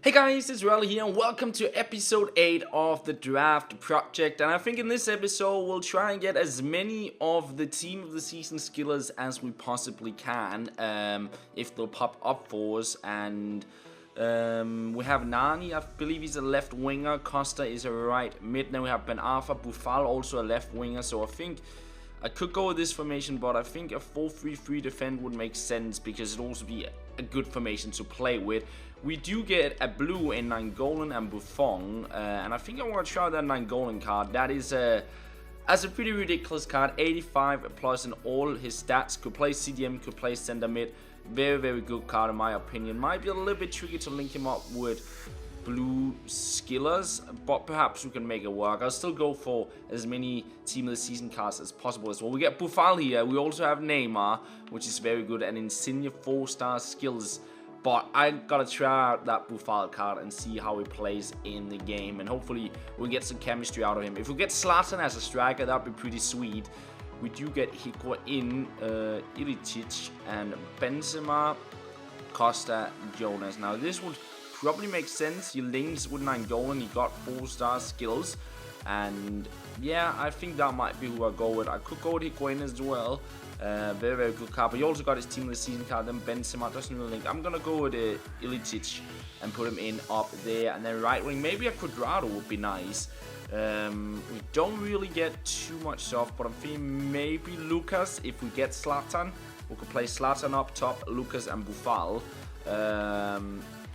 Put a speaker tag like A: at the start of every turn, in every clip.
A: Hey guys, it's FifaRalle here and welcome to episode 8 of the draft project. And I think in this episode we'll try and get as many of the team of the season skillers as we possibly can, if they'll pop up for us. And we have Nani, I believe he's a left winger, Costa is a right mid, then we have Ben Arfa, Boufal also a left winger. So I think I could go with this formation, but I think a 4-3-3 defend would make sense because it'd also be a good formation to play with. We do get a blue in Nainggolan and Buffon, and I think I want to try that Nainggolan card. That is as a pretty ridiculous card, 85 plus in all his stats. Could play CDM, could play center mid. Very, very good card in my opinion. Might be a little bit tricky to link him up with blue skillers, but perhaps we can make it work. I'll still go for as many team of the season cards as possible as well. We get Boufal here. We also have Neymar, which is very good, and Insigne 4-star skills. But I gotta try out that Boufal card and see how he plays in the game, and hopefully we'll get some chemistry out of him. If we get Zlatan as a striker, that'd be pretty sweet. We do get Higuain, Ilicic, and Benzema, Costa, Jonas. Now this would probably make sense. He links with Nainggolan, he got 4-star skills, and yeah, I think that might be who I go with. I could go with Higuain as well. Very, very good card, but he also got his team of the season card. Then Benzema doesn't really link. I'm gonna go with Ilicic and put him in up there, and then right wing, maybe a Cuadrado would be nice. We don't really get too much soft, but I'm thinking maybe Lucas. If we get Zlatan, we could play Zlatan up top, Lucas and Boufal.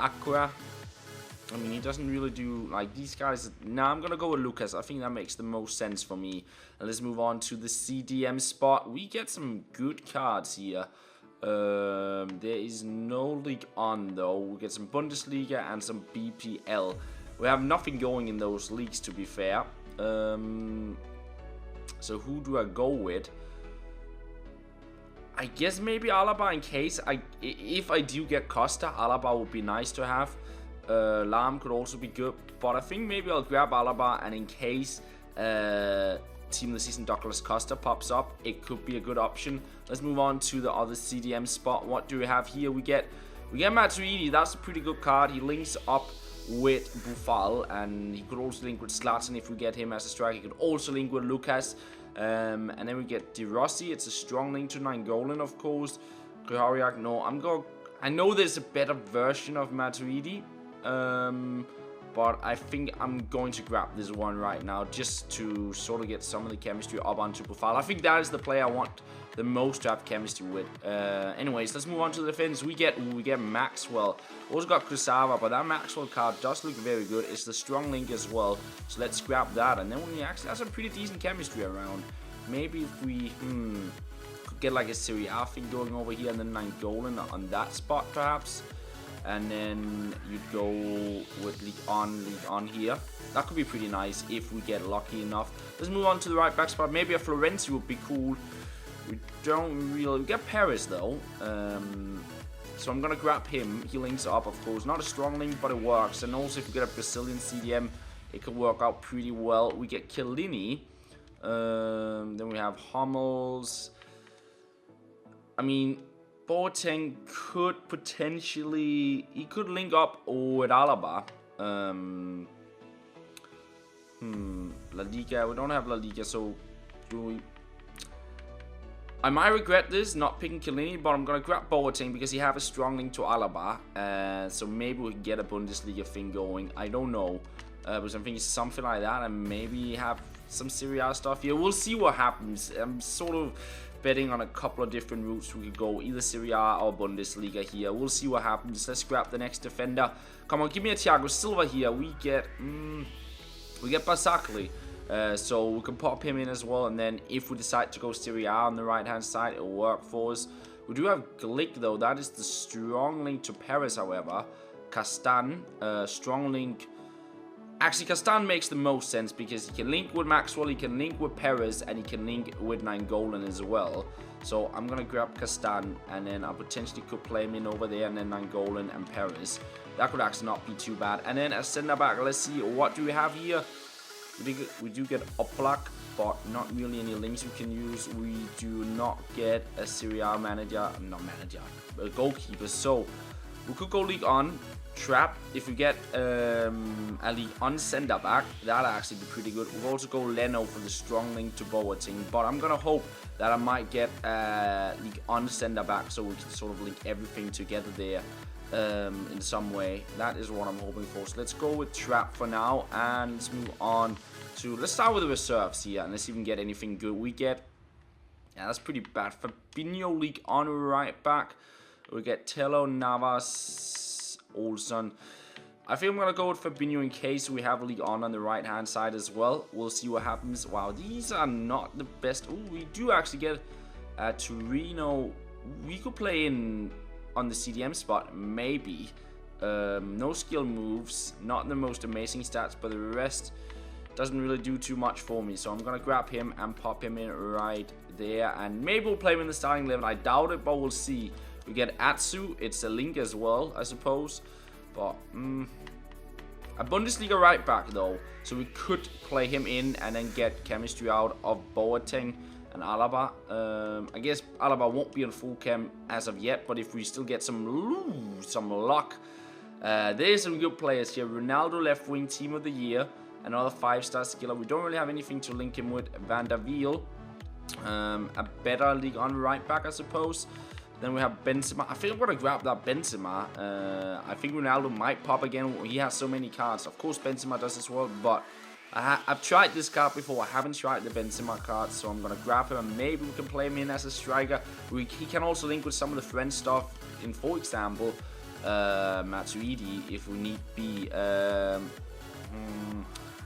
A: Aqua, I mean, he doesn't really do like these guys. Nah, I'm gonna go with Lucas. I think that makes the most sense for me. And let's move on to the CDM spot. We get some good cards here. There is no league on though. We get some Bundesliga and some BPL. We have nothing going in those leagues, to be fair. So who do I go with? I guess maybe Alaba in case if I do get Costa. Alaba would be nice to have. Lam could also be good, but I think maybe I'll grab Alaba, and in case team of the season Douglas Costa pops up, it could be a good option. Let's move on to the other CDM spot. What do we have here? We get Matuidi. That's a pretty good card. He links up with Boufal, and he could also link with Zlatan if we get him as a striker. He could also link with Lucas, and then we get De Rossi. It's a strong link to Nainggolan, of course. Kuhariak, no, I know there's a better version of Matuidi, but I think I'm going to grab this one right now just to sort of get some of the chemistry up onto Boufal. I think that is the player I want the most to have chemistry with. Anyways, let's move on to the defense. We get Maxwell. Also got Kurzawa, but that Maxwell card does look very good. It's the strong link as well, so let's grab that. And then we actually have some pretty decent chemistry around. Maybe if we could get like a Serie A thing going over here, and then Nainggolan on that spot perhaps. And then you'd go with League on here. That could be pretty nice if we get lucky enough. Let's move on to the right back spot. Maybe a Florenzi would be cool. We get Paris though. So I'm gonna grab him. He links up, of course. Not a strong link, but it works. And also if we get a Brazilian CDM, it could work out pretty well. We get Chiellini. Then we have Hummels. I mean, Boateng could potentially, he could link up with Alaba. La Liga, we don't have La Liga, so do we? I might regret this, not picking Chiellini, but I'm gonna grab Boateng because he have a strong link to Alaba. So maybe we can get a Bundesliga thing going. I don't know, but I'm thinking something like that, and maybe have some Serie A stuff here. We'll see what happens. I'm sort of betting on a couple of different routes. We could go either Serie A or Bundesliga here. We'll see what happens. Let's grab the next defender. Come on, give me a Thiago Silva here. We get Basakli. So we can pop him in as well. And then if we decide to go Serie A on the right hand side, it'll work for us. We do have Glick though. That is the strong link to Paris, however. Castan, strong link. Actually, Castan makes the most sense because he can link with Maxwell, he can link with Perez, and he can link with Nainggolan as well. So I'm going to grab Castan, and then I potentially could play him in over there, and then Nainggolan and Perez. That could actually not be too bad. And then as center back, let's see, what do we have here? We do get Oblak, but not really any links we can use. We do not get a Serie A manager, a goalkeeper. So we could go League On. Trap. If we get a League on center back, that'll actually be pretty good. We'll also go Leno for the strong link to Boateng, but I'm gonna hope that I might get a League on center back so we can sort of link everything together there in some way. That is what I'm hoping for. So let's go with Trap for now, and let's move on to, let's start with the reserves here, and let's see if we can get anything good. We get, yeah, that's pretty bad. Fabinho League on right back. We get Tello, Navas, Olsen. I think I'm going to go with Fabinho in case we have a League on the right hand side as well. We'll see what happens. Wow, these are not the best. Oh, we do actually get Torino. We could play in on the CDM spot, maybe. No skill moves, not the most amazing stats, but the rest doesn't really do too much for me. So I'm going to grab him and pop him in right there. And maybe we'll play him in the starting 11. I doubt it, but we'll see. We get Atsu. It's a link as well, I suppose. But, a Bundesliga right back, though. So we could play him in and then get chemistry out of Boateng and Alaba. I guess Alaba won't be on full chem as of yet. But if we still get some luck. There's some good players here. Ronaldo left wing, team of the year. Another 5-star skiller. We don't really have anything to link him with. Van der Wiel. A better League on right back, I suppose. Then we have Benzema. I think I'm going to grab that Benzema. I think Ronaldo might pop again. He has so many cards. Of course, Benzema does as well. But I've tried this card before. I haven't tried the Benzema card. So I'm going to grab him. And maybe we can play him in as a striker. He can also link with some of the French stuff. In, for example, Matuidi, if we need be.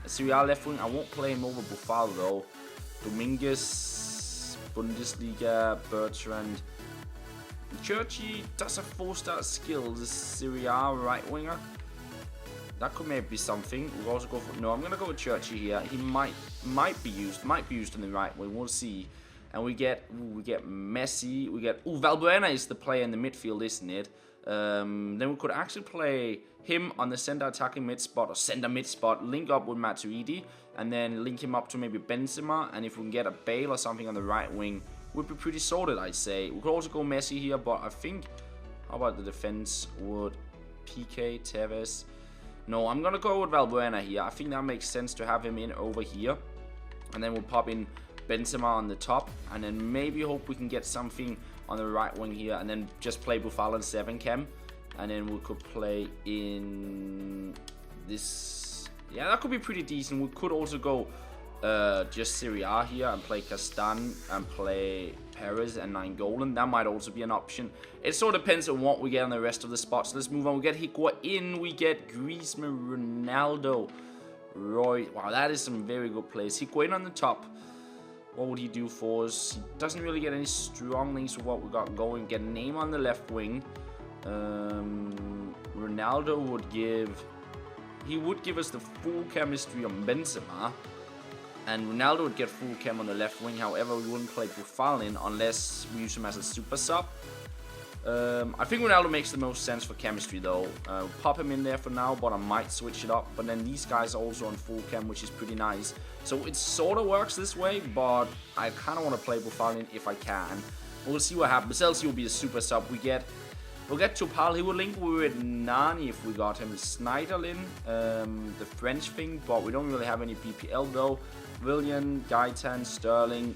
A: Serial left wing. I won't play him over Boufal, though. Dominguez, Bundesliga, Bertrand. Churchy does a 4-star skill, the Serie A right winger. That could maybe be something. We'll also go for, no, I'm gonna go with Churchy here. He might be used in the right wing. We'll see. And we get Messi. We get Valbuena is the player in the midfield, isn't it? Then we could actually play him on the center attacking mid spot or center mid spot. Link up with Matuidi and then link him up to maybe Benzema. And if we can get a Bale or something on the right wing, would be pretty sorted, I'd say. We could also go Messi here, but I think, how about the defense? Would PK, Tevez? No, I'm going to go with Valbuena here. I think that makes sense to have him in over here. And then we'll pop in Benzema on the top. And then maybe hope we can get something on the right wing here. And then just play Boufal and 7 chem. And then we could play in this. Yeah, that could be pretty decent. We could also go just Serie A here and play Castan and play Perez and Nainggolan. That might also be an option. It sort of depends on what we get on the rest of the spots. Let's move on. We get Higuain, we get Griezmann, Ronaldo, Roy. Wow, that is some very good plays. Higuain on the top. What would he do for us? He doesn't really get any strong links with what we got going. Get Name on the left wing. Ronaldo would give. He would give us the full chemistry on Benzema. And Ronaldo would get full chem on the left wing. However, we wouldn't play Boufal in unless we use him as a super sub. I think Ronaldo makes the most sense for chemistry though. Pop him in there for now, but I might switch it up. But then these guys are also on full chem, which is pretty nice. So it sort of works this way, but I kind of want to play Boufal in if I can. We'll see what happens. Chelsea will be a super sub. We'll get Topal. He will link with Nani if we got him. Schneiderlin, the French thing, but we don't really have any PPL though. William, Gaetan, Sterling.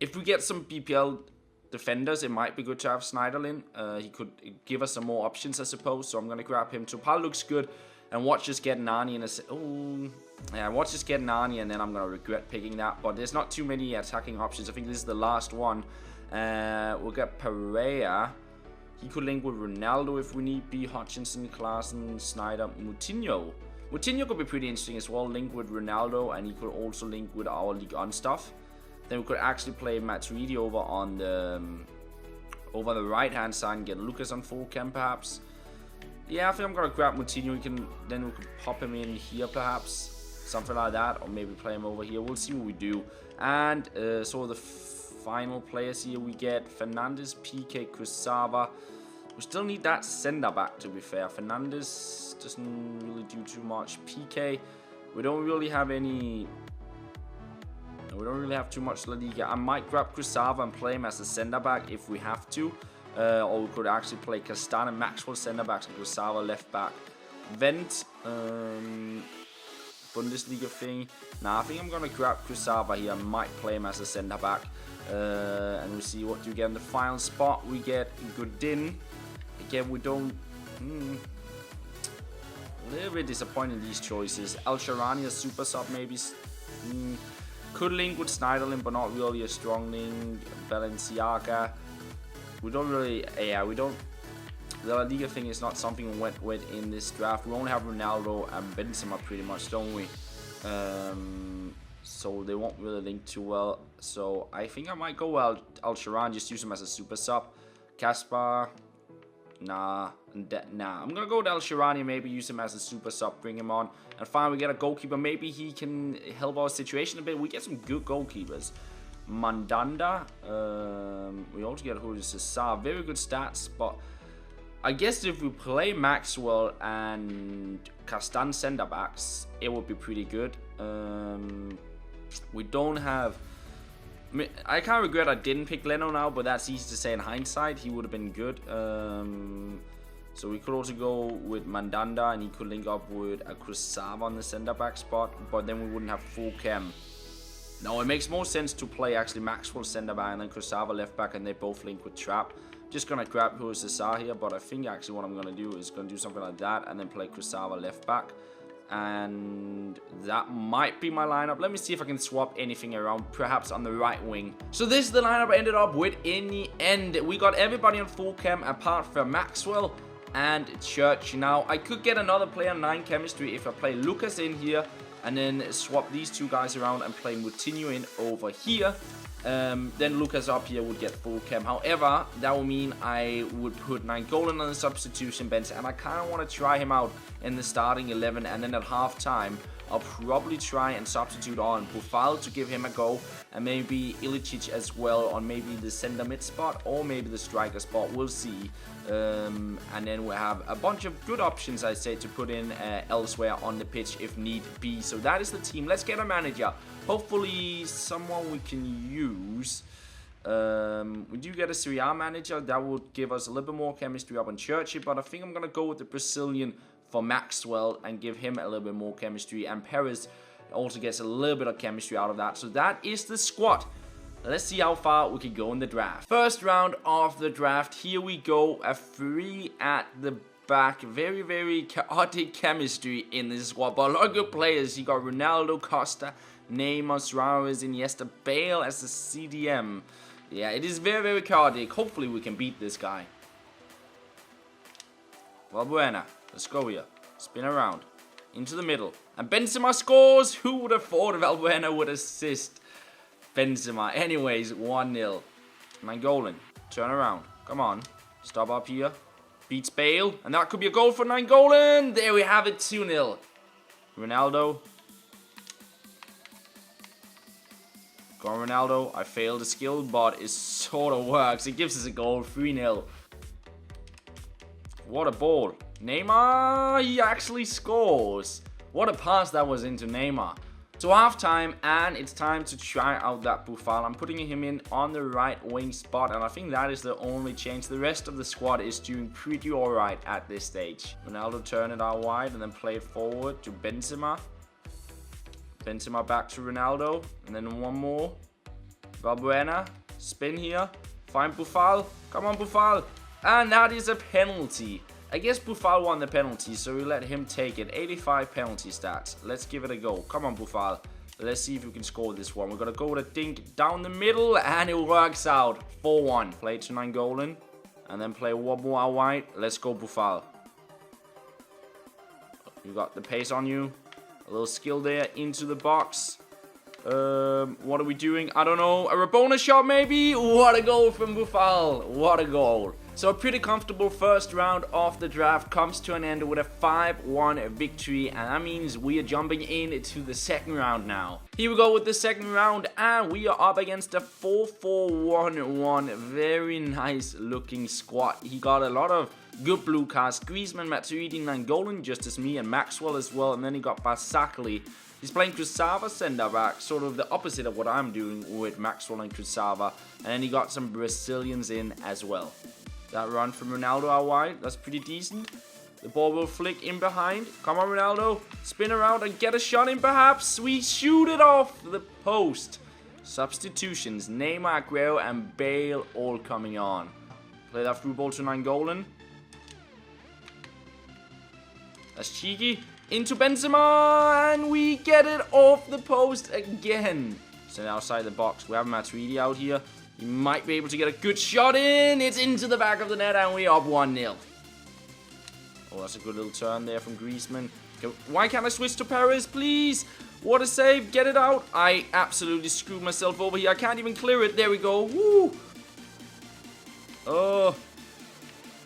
A: If we get some PPL defenders, it might be good to have Schneiderlin. He could give us some more options, I suppose. So I'm going to grab him. Topal looks good. And watch us get Nani in a... watch us get Nani and then I'm going to regret picking that. But there's not too many attacking options. I think this is the last one. We'll get Pereira. He could link with Ronaldo if we need be. Hutchinson, Klaassen, Snyder, Moutinho. Moutinho could be pretty interesting as well. Link with Ronaldo and he could also link with our League On stuff. Then we could actually play Matuidi over on the right hand side and get Lucas on full chem perhaps. Yeah, I think I'm gonna grab Moutinho. Then we can pop him in here perhaps, something like that, or maybe play him over here. We'll see what we do. And so the final players here, we get Fernandes, PK, Kusava. We still need that center back, to be fair. Fernandes doesn't really do too much. PK, we don't really have any We don't really have too much La Liga. I might grab Kusava and play him as a center-back if we have to. Or we could actually play Castan and Maxwell center-backs and Kusava left-back. Vent, Bundesliga thing. Nah, I think I'm going to grab Kusava here. I might play him as a center-back. And we'll see what you get in the final spot. We get Godin. Again, we don't... A little bit disappointing these choices. El Sharani, a super sub maybe. Could link with Snyderlin, but not really a strong link. Balenciaga. We don't really... Yeah, we don't... The La Liga thing is not something we went with in this draft. We only have Ronaldo and Benzema pretty much, don't we? So they won't really link too well. So I think I might go El Sharan, just use him as a super sub. Kaspar... Nah, I'm gonna go with El Sharani, maybe use him as a super sub, bring him on. And finally, we get a goalkeeper. Maybe he can help our situation a bit. We get some good goalkeepers. Mandanda. We also get Julio Cesar. Very good stats, but I guess if we play Maxwell and Castan center backs, it would be pretty good. We don't have... I can't regret I didn't pick Leno now, but that's easy to say in hindsight. He would have been good. So we could also go with Mandanda, and he could link up with a Kusava on the center-back spot, but then we wouldn't have full chem. No, it makes more sense to play actually Maxwell center-back and then Kusava left-back, and they both link with Trap. Just going to grab Julio Cesar here, but I think actually what I'm going to do is going to do something like that, and then play Kusava left-back. And that might be my lineup. Let me see if I can swap anything around, perhaps on the right wing. So this is the lineup I ended up with in the end. We got everybody on full chem apart from Maxwell and Church. Now, I could get another player on 9 chemistry if I play Lucas in here and then swap these two guys around and play Moutinho in over here. Then Lucas up here would get full chem. However, that would mean I would put Nainggolan on the substitution bench, and I kind of want to try him out in the starting 11, and then at halftime I'll probably try and substitute on Boufal to give him a go, and maybe Ilicic as well on maybe the center mid spot or maybe the striker spot. We'll see. And then we'll have a bunch of good options, I say, to put in elsewhere on the pitch if need be. So that is the team. Let's get a manager. Hopefully someone we can use. We do get a Serie A manager. That would give us a little bit more chemistry up on Churchy, but I think I'm going to go with the Brazilian for Maxwell and give him a little bit more chemistry. And Perez also gets a little bit of chemistry out of that. So that is the squad. Let's see how far we can go in the draft. First round of the draft. Here we go. A 3 at the back. Very, very chaotic chemistry in this squad, but a lot of good players. You got Ronaldo, Costa, Neymar, Suarez, Iniesta, Bale as the CDM. Yeah, it is very, very chaotic. Hopefully we can beat this guy. Valbuena. Let's go here. Spin around. Into the middle. And Benzema scores. Who would have thought Valbuena would assist Benzema? Anyways, 1-0. Nainggolan. Turn around. Come on. Stop up here. Beats Bale. And that could be a goal for Nainggolan. There we have it. 2-0. Ronaldo. Go on, Ronaldo. I failed the skill, but it sort of works. It gives us a goal. 3-0. What a ball. Neymar, he actually scores. What a pass that was into Neymar. So halftime, and it's time to try out that Boufal. I'm putting him in on the right wing spot, and I think that is the only change. The rest of the squad is doing pretty alright at this stage. Ronaldo turn it out wide and then play it forward to Benzema. Benzema back to Ronaldo, and then one more. Valbuena, spin here. Find Boufal. Come on, Boufal. And that is a penalty. I guess Boufal won the penalty, so we let him take it. 85 penalty stats. Let's give it a go. Come on, Boufal. Let's see if we can score this one. We're going to go with a dink down the middle, and it works out. 4-1. Play to Nainggolan, and then play one more out wide. Let's go, Boufal. You got the pace on you. A little skill there into the box. What are we doing? I don't know. A Rabona shot, maybe? What a goal from Boufal. What a goal. So a pretty comfortable first round of the draft comes to an end with a 5-1 victory, and that means we are jumping into the second round now. Here we go with the second round, and we are up against a 4-4-1-1. Very nice looking squad. He got a lot of good blue cards. Griezmann, Matuidi, Nainggolan, just as me, and Maxwell as well, and then he got Basakli. He's playing Kurzawa center back, sort of the opposite of what I'm doing with Maxwell and Kurzawa, and then he got some Brazilians in as well. That run from Ronaldo out wide, that's pretty decent. The ball will flick in behind. Come on, Ronaldo. Spin around and get a shot in perhaps. We shoot it off the post. Substitutions. Neymar, Aguero, and Bale all coming on. Play that through ball to Nainggolan. That's cheeky. Into Benzema, and we get it off the post again. So outside the box, we have Matuidi out here. He might be able to get a good shot in. It's into the back of the net, and we're up 1-0. Oh, that's a good little turn there from Griezmann. Why can't I switch to Perez, please? What a save. Get it out. I absolutely screwed myself over here. I can't even clear it. There we go. Woo. Oh.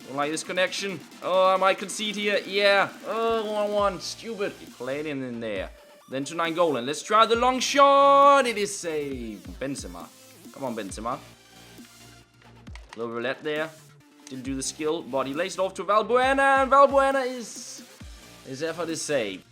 A: Don't like this connection. Oh, I might concede here. Yeah. Oh, 1-1. Stupid. He played in there. Then to Nainggolan. Let's try the long shot. It is saved. Benzema. Come on, Benzema. Little roulette there. Didn't do the skill, but he lays it off to Valbuena, and Valbuena his effort is saved.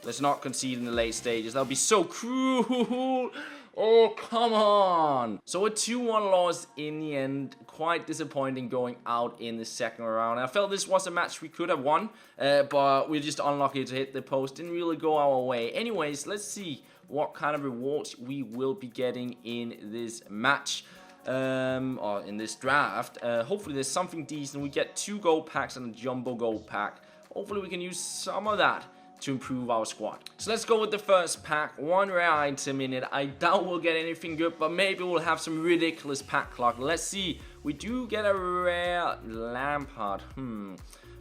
A: Let's not concede in the late stages. That would be so cruel. Oh, come on. So a 2-1 loss in the end. Quite disappointing going out in the second round. I felt this was a match we could have won, but we're just unlucky to hit the post. Didn't really go our way. Anyways, let's see what kind of rewards we will be getting in this match. Or in this draft. Hopefully there's something decent. We get 2 gold packs and a jumbo gold pack. Hopefully we can use some of that to improve our squad. So let's go with the first pack. 1 rare item in it. I doubt we'll get anything good, but maybe we'll have some ridiculous pack luck. Let's see. We do get a rare Lampard.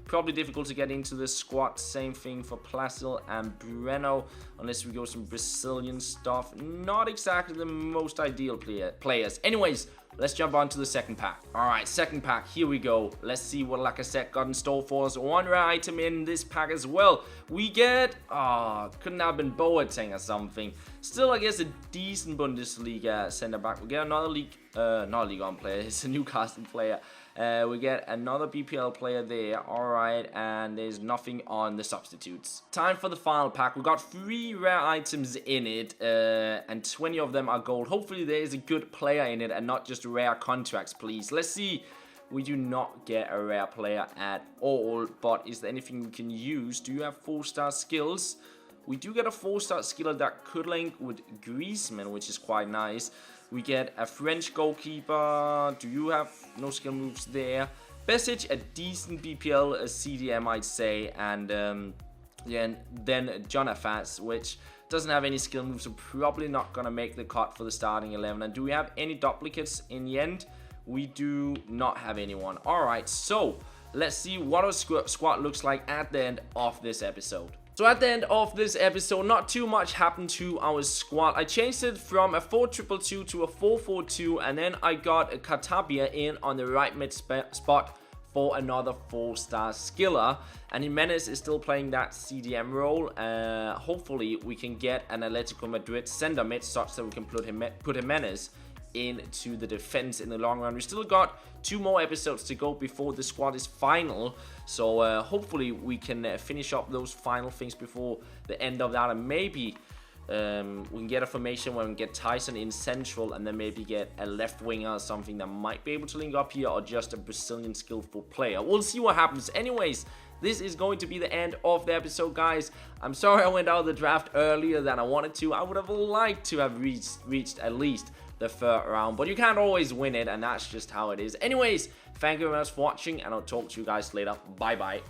A: Probably difficult to get into the squad. Same thing for Plasil and Breno, unless we go some Brazilian stuff. Not exactly the most ideal players. Anyways, let's jump on to the second pack. Alright, second pack, here we go. Let's see what Lacazette got in store for us. 1 rare item in this pack as well. We get, couldn't have been Boateng or something. Still, I guess, a decent Bundesliga center back. We get another not League On player, it's a Newcastle player. We get another BPL player there. Alright, and there's nothing on the substitutes. Time for the final pack. We got 3 rare items in it, and 20 of them are gold. Hopefully there is a good player in it and not just rare contracts, please. Let's see. We do not get a rare player at all, but is there anything we can use? Do you have 4-star skills? We do get a 4-star skiller that could link with Griezmann, which is quite nice. We get a French goalkeeper. Do you have no skill moves there? Besic, a decent BPL CDM, I'd say. And then Jonathan, which doesn't have any skill moves, so probably not going to make the cut for the starting 11. And do we have any duplicates in the end? We do not have anyone. Alright, so let's see what our squad looks like at the end of this episode. So at the end of this episode, not too much happened to our squad. I changed it from a 4-2-2 to a 4-4-2, and then I got a Katabia in on the right mid spot for another 4-star skiller. And Jimenez is still playing that CDM role. Hopefully we can get an Atletico Madrid center mid such that we can put Jimenez into the defense in the long run. We still got 2 more episodes to go before the squad is final, so hopefully we can finish up those final things before the end of that, and maybe we can get a formation where we can get Tyson in central and then maybe get a left winger or something that might be able to link up here, or just a Brazilian skillful player. We'll see what happens. Anyways, this is going to be the end of the episode, guys. I'm sorry I went out of the draft earlier than I wanted to. I would have liked to have reached at least the 3rd round, but you can't always win it, and that's just how it is. Anyways, thank you very much for watching, and I'll talk to you guys later. Bye bye.